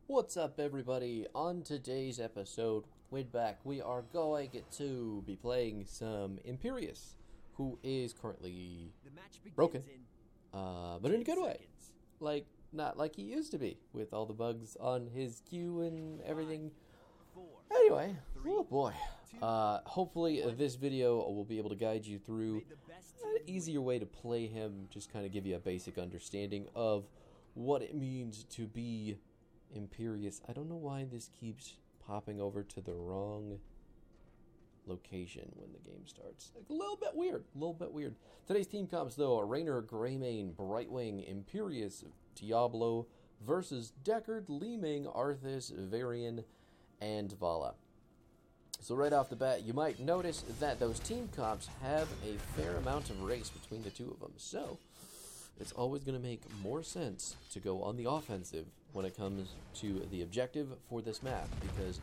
What's up, everybody? On today's episode, Widback, we are going to be playing some Imperius, who is currently broken, but in a good way. Like, not like he used to be, with all the bugs on his queue and everything. Anyway, oh boy. Hopefully this video will be able to guide you through an easier way to play him, just kind of give you a basic understanding of what it means to be Imperius. I don't know why this keeps popping over to the wrong location when the game starts. Like, a little bit weird. Today's team comps, though, are Raynor, Greymane, Brightwing, Imperius, Diablo versus Deckard, Li-Ming, Arthas, Varian, and Vala. So right off the bat, you might notice that those team comps have a fair amount of race between the two of them. So it's always going to make more sense to go on the offensive when it comes to the objective for this map, because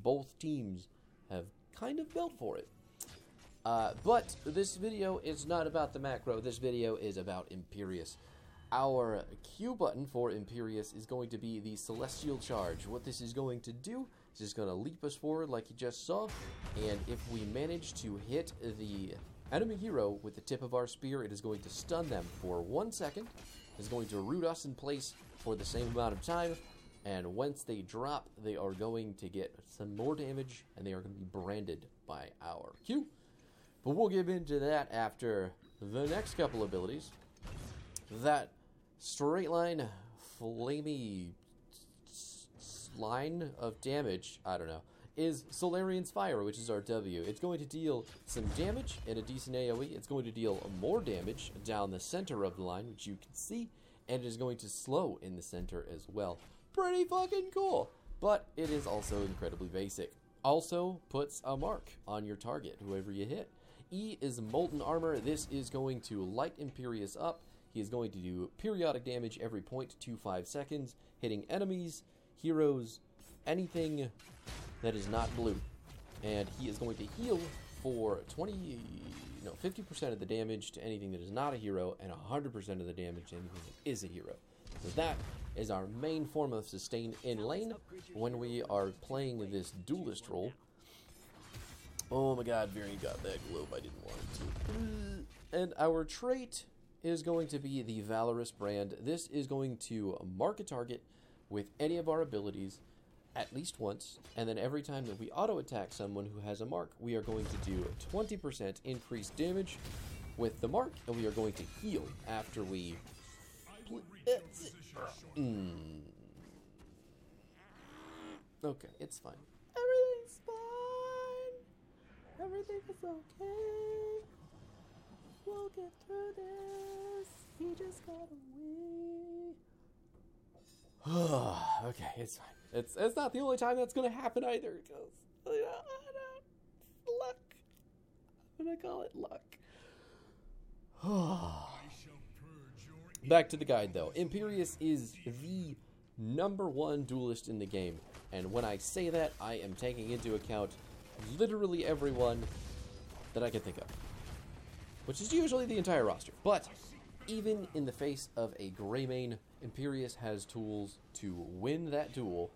both teams have kind of built for it. But this video is not about the macro. This video is about Imperius. Our Q button for Imperius is going to be the Celestial Charge. What this is going to do is just going to leap us forward like you just saw, and if we manage to hit the enemy hero with the tip of our spear, it is going to stun them for 1 second. It's going to root us in place for the same amount of time, and once they drop, they are going to get some more damage, and they are going to be branded by our Q. But we'll get into that after the next couple abilities. That straight line, flamey line of damage, I don't know, is Solarian's Fire, which is our W. It's going to deal some damage and a decent AoE. It's going to deal more damage down the center of the line, which you can see, and it is going to slow in the center as well. Pretty fucking cool, but it is also incredibly basic. Also puts a mark on your target, whoever you hit. E is Molten Armor. This is going to light Imperius up. He is going to do periodic damage every 0.25 seconds, hitting enemies, heroes, anything that is not blue. And he is going to heal for 50% of the damage to anything that is not a hero, and 100% of the damage to anything that is a hero. So that is our main form of sustain in lane when we are playing this duelist role. Oh my god, Varian got that globe, I didn't want it to. And our trait is going to be the Valorous brand. This is going to mark a target with any of our abilities at least once, and then every time that we auto-attack someone who has a mark, we are going to do 20% increased damage with the mark, and we are going to heal after we... Okay, it's fine. Everything's fine. Everything is okay. We'll get through this. He just got away. Okay, it's fine. It's not the only time that's going to happen either, because luck. I'm going to call it luck. Back to the guide, though. Imperius is the #1 duelist in the game, and when I say that, I am taking into account literally everyone that I can think of, which is usually the entire roster. But even in the face of a Greymane, Imperius has tools to win that duel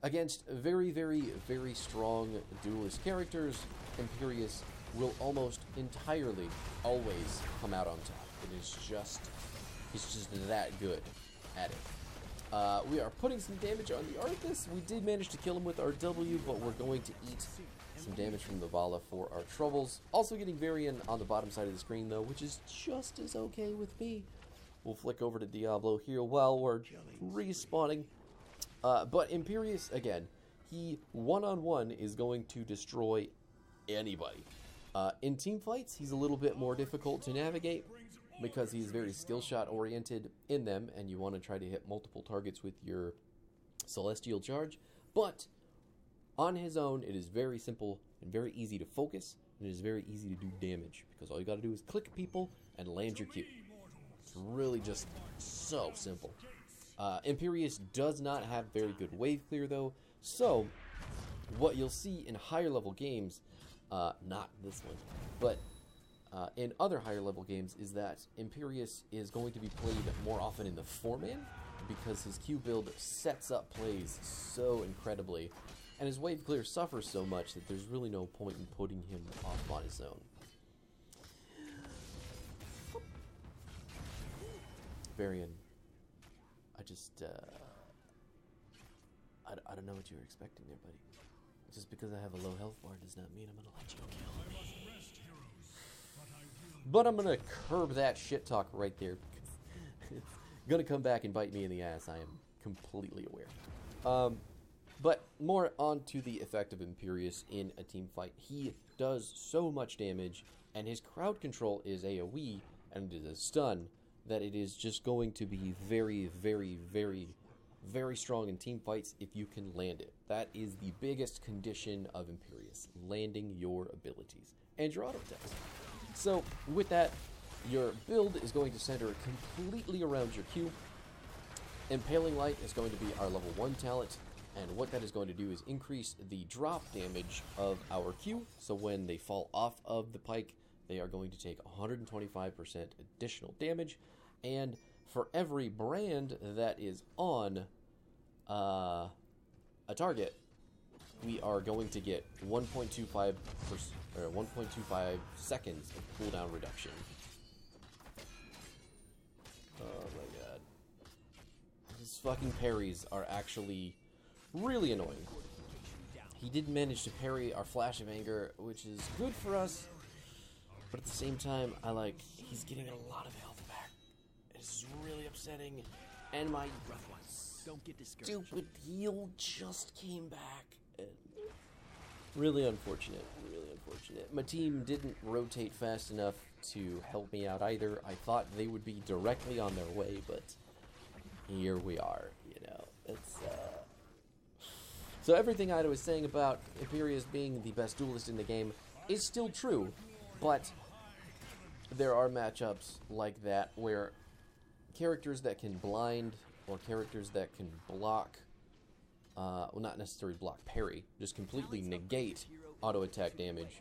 against very, very, very strong duelist characters. Imperius will almost entirely always come out on top. He's just that good at it. We are putting some damage on the Arthas. We did manage to kill him with our W, but we're going to eat some damage from the Vala for our troubles. Also getting Varian on the bottom side of the screen, though, which is just as okay with me. We'll flick over to Diablo here while we're respawning. But Imperius, again, he one-on-one is going to destroy anybody. In team fights, he's a little bit more difficult to navigate because he's very skill shot oriented in them, and you want to try to hit multiple targets with your Celestial Charge. But on his own, it is very simple and very easy to focus, and it is very easy to do damage, because all you got to do is click people and land your Q. It's really just so simple. Imperius does not have very good wave clear, though, so what you'll see in higher level games, not this one, but in other higher level games, is that Imperius is going to be played more often in the 4-man because his Q build sets up plays so incredibly, and his wave clear suffers so much that there's really no point in putting him off on his own. Varian, I don't know what you were expecting there, buddy. Just because I have a low health bar does not mean I'm gonna let you kill me. But I'm gonna curb that shit talk right there. It's gonna come back and bite me in the ass, I am completely aware. But more on to the effect of Imperius in a team fight. He does so much damage, and his crowd control is AoE, and it is a stun, that it is just going to be very, very, very, very strong in team fights if you can land it. That is the biggest condition of Imperius, landing your abilities and your auto attacks. So, with that, your build is going to center completely around your Q. Impaling Light is going to be our level 1 talent, and what that is going to do is increase the drop damage of our Q, so when they fall off of the pike, they are going to take 125% additional damage, and for every brand that is on a target, we are going to get 1.25 seconds of cooldown reduction. Oh my god. His fucking parries are actually really annoying. He did manage to parry our Flash of Anger, which is good for us, but at the same time, he's getting a lot of health back. It's really upsetting, and my stupid heal just came back. Really unfortunate, really unfortunate. My team didn't rotate fast enough to help me out either. I thought they would be directly on their way, but here we are, you know. It's, So everything I was saying about Imperius being the best duelist in the game is still true, but there are matchups like that where characters that can blind or characters that can block, well, not necessarily block, parry, just completely negate auto attack damage,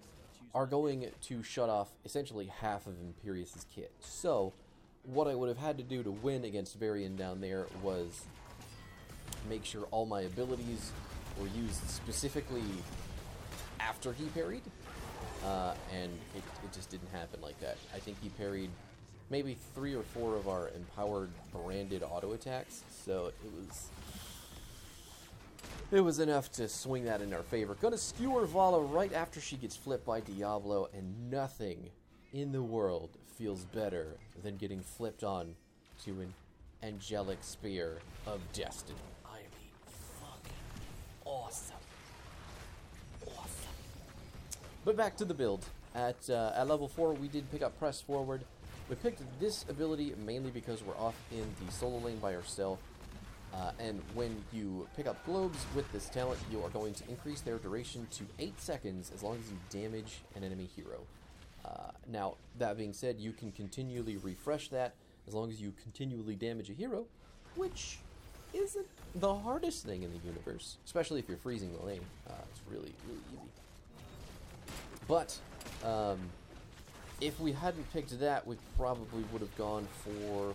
are going to shut off essentially half of Imperius's kit. So what I would have had to do to win against Varian down there was make sure all my abilities were used specifically after he parried, and it just didn't happen like that. I think he parried maybe 3 or 4 of our empowered branded auto attacks, so it was enough to swing that in our favor. Gonna skewer Vala right after she gets flipped by Diablo, and nothing in the world feels better than getting flipped on to an angelic spear of destiny. I mean, fucking awesome. Awesome. But back to the build. At level 4, we did pick up Press Forward. We picked this ability mainly because we're off in the solo lane by ourselves. And when you pick up globes with this talent, you are going to increase their duration to 8 seconds as long as you damage an enemy hero. Now, that being said, you can continually refresh that as long as you continually damage a hero, which isn't the hardest thing in the universe, especially if you're freezing the lane. It's really, really easy. But if we hadn't picked that, we probably would have gone for...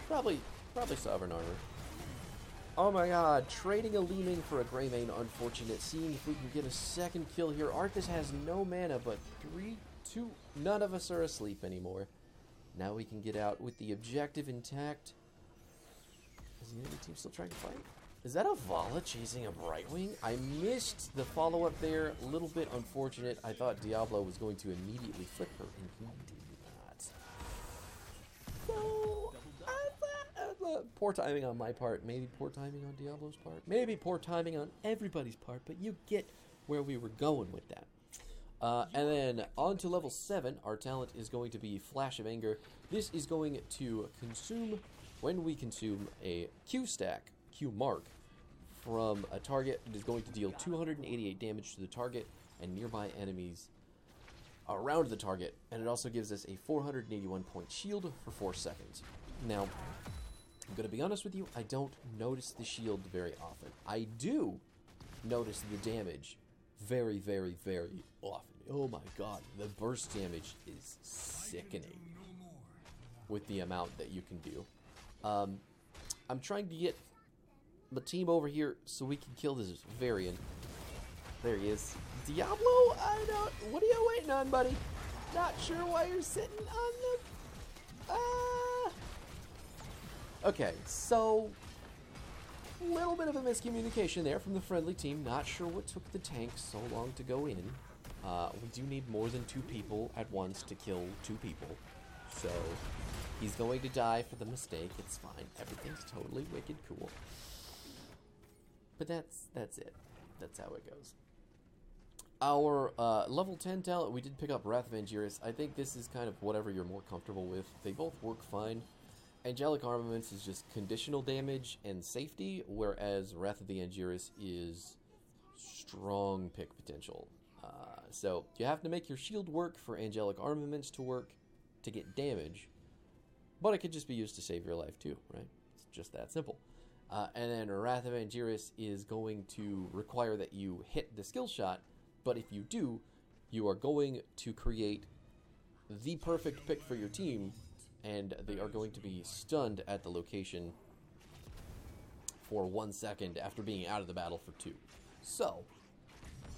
Probably Sovereign Armor. Oh my god, trading a Leeming for a Greymane, unfortunate. Seeing if we can get a second kill here. Arthas has no mana, but 3, 2, none of us are asleep anymore. Now we can get out with the objective intact. Is the enemy team still trying to fight? Is that a Vala chasing a Brightwing? I missed the follow-up there. A little bit unfortunate. I thought Diablo was going to immediately flip her, and he did not. So, poor timing on my part. Maybe poor timing on Diablo's part. Maybe poor timing on everybody's part, but you get where we were going with that. And then on to level 7, our talent is going to be Flash of Anger. This is going to consume, when we consume a Q stack, Q mark, from a target, it is going to deal 288 damage to the target and nearby enemies around the target. And it also gives us a 481 point shield for 4 seconds. Now, I'm going to be honest with you, I don't notice the shield very often. I do notice the damage very, very, very often. oh my god, the burst damage is sickening with the amount that you can do. I'm trying to get the team over here so we can kill this Varian. There he is. Diablo? I don't... What are you waiting on, buddy? Not sure why you're sitting on the... Okay, so... A little bit of a miscommunication there from the friendly team. Not sure what took the tank so long to go in. We do need more than 2 people at once to kill 2 people. So, he's going to die for the mistake. It's fine. Everything's totally wicked cool. But that's it. That's how it goes. Our level 10 talent, we did pick up Wrath of Angiris. I think this is kind of whatever you're more comfortable with. They both work fine. Angelic Armaments is just conditional damage and safety, whereas Wrath of the Angiris is strong pick potential. So you have to make your shield work for Angelic Armaments to work to get damage, but it could just be used to save your life too, right? It's just that simple. And then Wrath of Angiris is going to require that you hit the skill shot, but if you do, you are going to create the perfect pick for your team, and they are going to be stunned at the location for 1 second after being out of the battle for 2. So,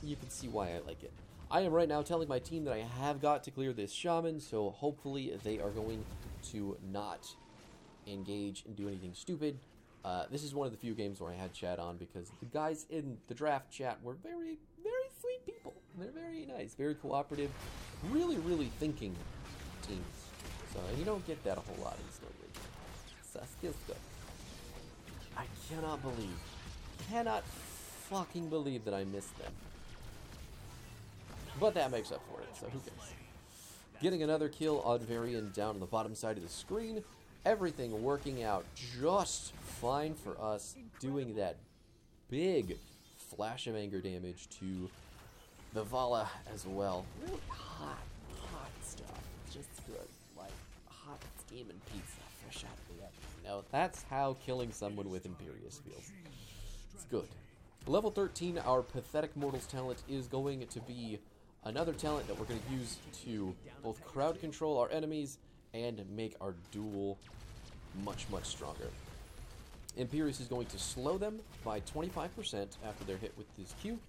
you can see why I like it. I am right now telling my team that I have got to clear this shaman, so hopefully they are going to not engage and do anything stupid. This is one of the few games where I had chat on because the guys in the draft chat were very, very sweet people. They're very nice, very cooperative, really, really thinking teams. So, you don't get that a whole lot in Snow League. So, skills good. I cannot fucking believe that I missed them. But that makes up for it, so who cares? Getting another kill on Varian down on the bottom side of the screen. Everything working out just fine for us. Doing that big flash of anger damage to the Vala as well. Really hot stuff. Just good. Like hot steaming pizza fresh out of the oven. You know, that's how killing someone with Imperius feels. It's good. Level 13, our Pathetic Mortals talent is going to be another talent that we're going to use to both crowd control our enemies and make our duel much, much stronger. Imperius is going to slow them by 25% after they're hit with his Q,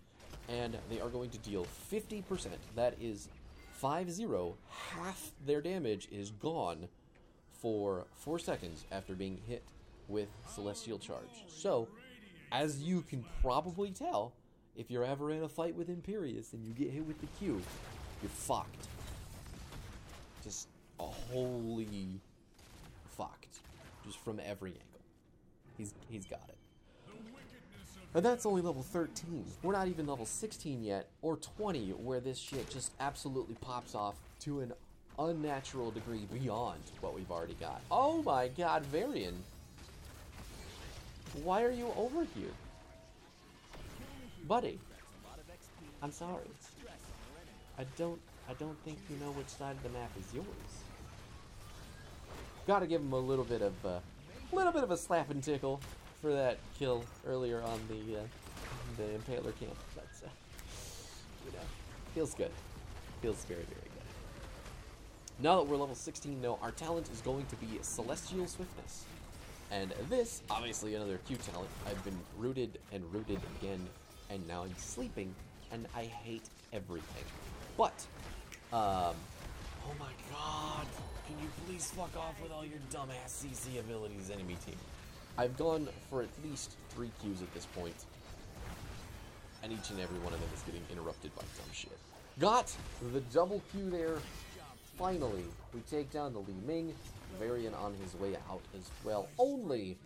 and they are going to deal 50%. That is 5-0. Half their damage is gone for 4 seconds after being hit with Celestial Charge. So, as you can probably tell, if you're ever in a fight with Imperius and you get hit with the Q, you're fucked. Just wholly fucked. Just from every angle. He's got it. And that's only level 13. We're not even level 16 yet, or 20, where this shit just absolutely pops off to an unnatural degree beyond what we've already got. Oh my god, Varian. Why are you over here? Buddy, I'm sorry. I don't think you know which side of the map is yours. Gotta give him a little bit of a slap and tickle for that kill earlier on the Impaler camp. But you know, feels good. Feels very, very good. Now that we're level 16, though, our talent is going to be Celestial Swiftness. And this, obviously another Q talent. I've been rooted and rooted again, and now I'm sleeping, and I hate everything. But, oh my god, can you please fuck off with all your dumbass CC abilities, enemy team? I've gone for at least 3 Qs at this point, and each and every one of them is getting interrupted by dumb shit. Got the double Q there. Finally, we take down the Li Ming. Varian on his way out as well. Only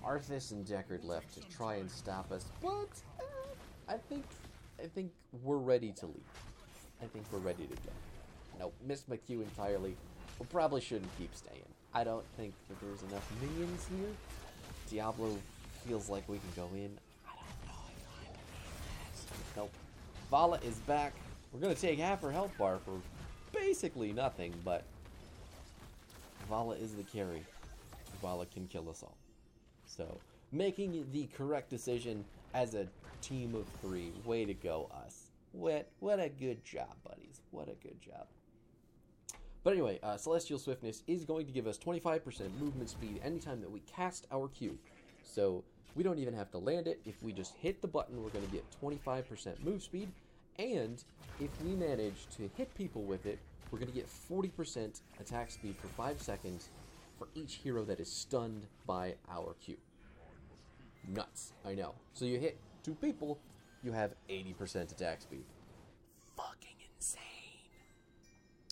Arthas and Deckard left to try and stop us, but I think we're ready to leave. I think we're ready to go. Nope, missed my Q entirely. We probably shouldn't keep staying. I don't think that there's enough minions here. Diablo feels like we can go in. I don't know. Nope. Vala is back. We're gonna take half her health bar for basically nothing, but Vala is the carry. Vala can kill us all. So, making the correct decision as a team of 3. Way to go, us. What a good job, buddies. What a good job. But anyway, Celestial Swiftness is going to give us 25% movement speed anytime that we cast our Q. So we don't even have to land it. If we just hit the button, we're going to get 25% move speed. And if we manage to hit people with it, we're going to get 40% attack speed for 5 seconds for each hero that is stunned by our Q. Nuts, I know. So you hit 2 people, you have 80% attack speed. Fucking insane.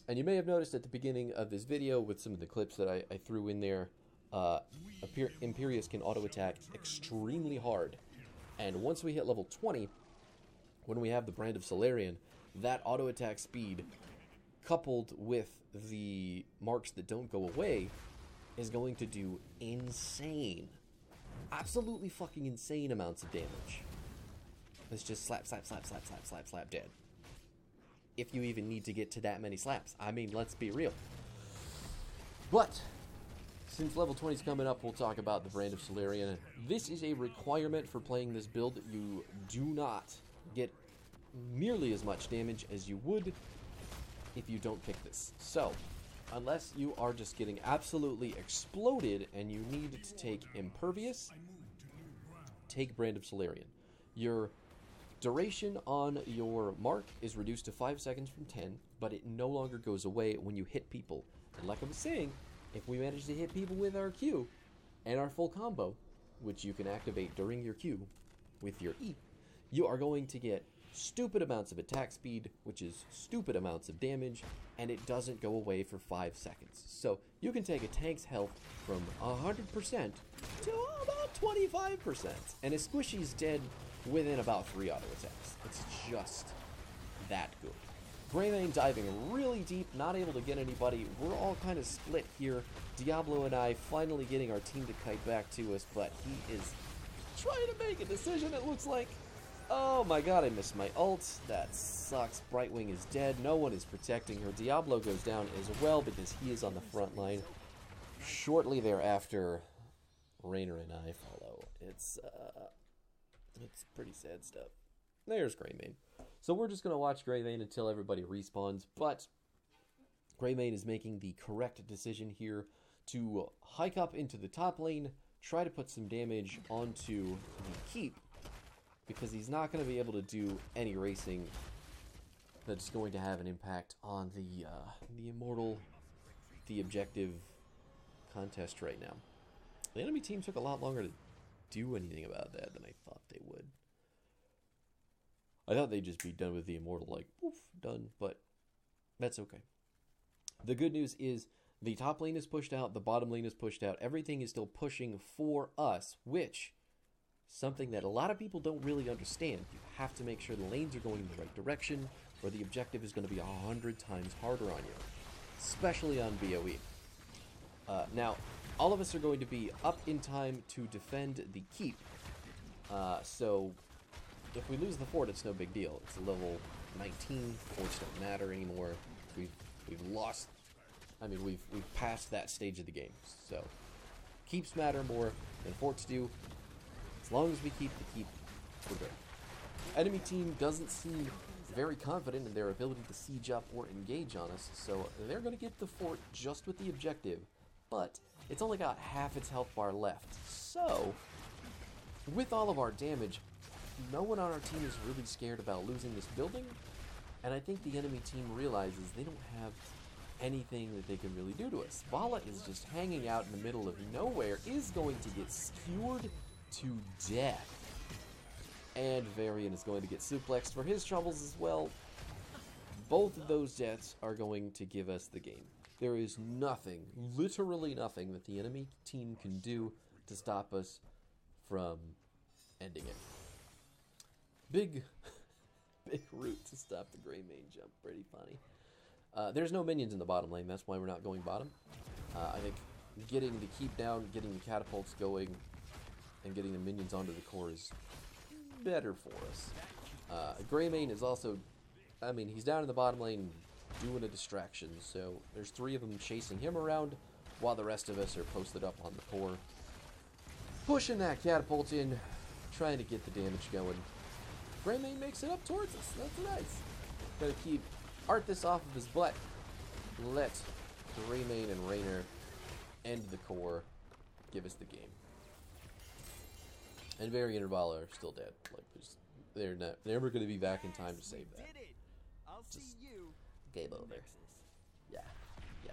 And you may have noticed at the beginning of this video with some of the clips that I threw in there, Imperius can auto-attack extremely hard. And once we hit level 20, when we have the Brand of Solarian, that auto-attack speed, coupled with the marks that don't go away, is going to do insane, absolutely fucking insane amounts of damage. It's just slap, slap, slap, slap, slap, slap, slap, dead. If you even need to get to that many slaps. I mean, let's be real. But since level 20 is coming up, we'll talk about the Brand of Solarian. This is a requirement for playing this build. You do not get nearly as much damage as you would if you don't pick this. So, unless you are just getting absolutely exploded and you need to take Impervious, take Brand of Solarian. Your duration on your mark is reduced to 5 seconds from 10, but it no longer goes away when you hit people. And like I was saying, if we manage to hit people with our Q and our full combo, which you can activate during your Q with your E, you are going to get stupid amounts of attack speed, which is stupid amounts of damage, and it doesn't go away for 5 seconds. So you can take a tank's health from 100% to about 25%, and a squishy's dead within about 3 auto attacks. It's just that good. Greymane diving really deep, not able to get anybody. We're all kind of split here. Diablo and I finally getting our team to kite back to us, but he is trying to make a decision, it looks like. Oh my god, I missed my ult. That sucks. Brightwing is dead. No one is protecting her. Diablo goes down as well because he is on the front line. Shortly thereafter, Raynor and I follow. It's pretty sad stuff. There's Greymane. So we're just going to watch Greymane until everybody respawns, but Greymane is making the correct decision here to hike up into the top lane, try to put some damage onto the keep, because he's not going to be able to do any racing that's going to have an impact on the Immortal, the objective contest right now. The enemy team took a lot longer to do anything about that than I thought they would. I thought they'd just be done with the Immortal, like, poof, done, but that's okay. The good news is the top lane is pushed out, the bottom lane is pushed out, everything is still pushing for us, which, something that a lot of people don't really understand. You have to make sure the lanes are going in the right direction, or the objective is going to be 100 times harder on you, especially on BOE. Now, all of us are going to be up in time to defend the keep, so if we lose the fort, it's no big deal. It's level 19, forts don't matter anymore. We've lost, I mean, we've passed that stage of the game, so keeps matter more than forts do. As long as we keep the keep, we're good. Enemy team doesn't seem very confident in their ability to siege up or engage on us, so they're going to get the fort just with the objective, but it's only got half its health bar left. So, with all of our damage, no one on our team is really scared about losing this building, and I think the enemy team realizes they don't have anything that they can really do to us. Vala is just hanging out in the middle of nowhere, is going to get skewered to death. And Varian is going to get suplexed for his troubles as well. Both of those deaths are going to give us the game. There is nothing, literally nothing, that the enemy team can do to stop us from ending it. Big route to stop the Greymane jump. Pretty funny. There's no minions in the bottom lane. That's why we're not going bottom. I think getting the keep down, getting the catapults going, and getting the minions onto the core is better for us. Greymane is also, I mean, he's down in the bottom lane doing a distraction, so there's 3 of them chasing him around while the rest of us are posted up on the core, pushing that catapult in, trying to get the damage going. Greymane makes it up towards us. That's nice. Gotta keep Arthas off of his butt. Let Greymane and Raynor end the core. Give us the game. And Varian and Vala are still dead. Like, they're never going to be back in time to save that. Just game over. Yeah,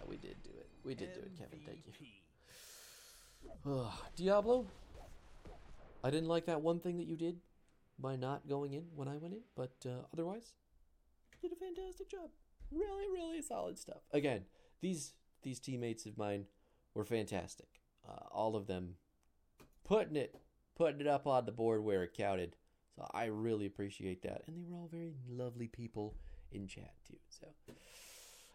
we did do it. We did do it, Kevin. Thank you. Diablo. I didn't like that one thing that you did by not going in when I went in, but otherwise, you did a fantastic job. Really, really solid stuff. Again, these teammates of mine were fantastic. All of them putting it up on the board where it counted. So I really appreciate that. And they were all very lovely people in chat too. So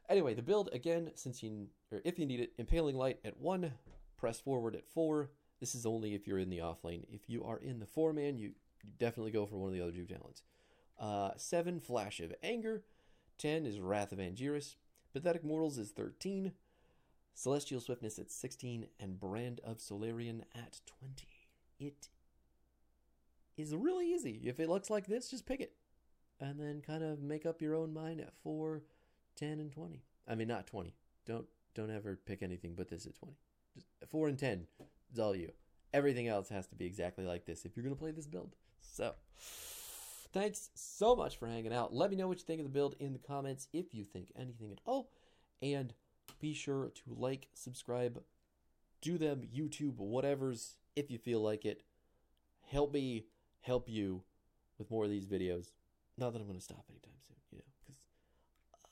anyway, the build again, if you need it, Impaling Light at 1, press forward at 4. This is only if you're in the off lane. If you are in the 4-man, you definitely go for one of the other 2 talents. 7, Flash of Anger. 10 is Wrath of Angiris. Pathetic Mortals is 13. Celestial Swiftness at 16. And Brand of Solarian at 20. It is really easy. If it looks like this, just pick it. And then kind of make up your own mind at 4, 10, and 20. I mean, not 20. Don't ever pick anything but this at 20. Just 4 and 10. It's all you. Everything else has to be exactly like this if you're going to play this build. So, thanks so much for hanging out. Let me know what you think of the build in the comments if you think anything at all. And be sure to like, subscribe, do them, YouTube, whatever's, if you feel like it. Help me help you with more of these videos. Not that I'm going to stop anytime soon, because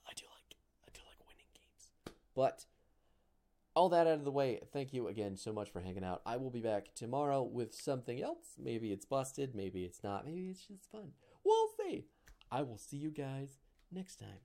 I do like winning games. But all that out of the way, thank you again so much for hanging out. I will be back tomorrow with something else. Maybe it's busted, maybe it's not, maybe it's just fun. We'll see. I will see you guys next time.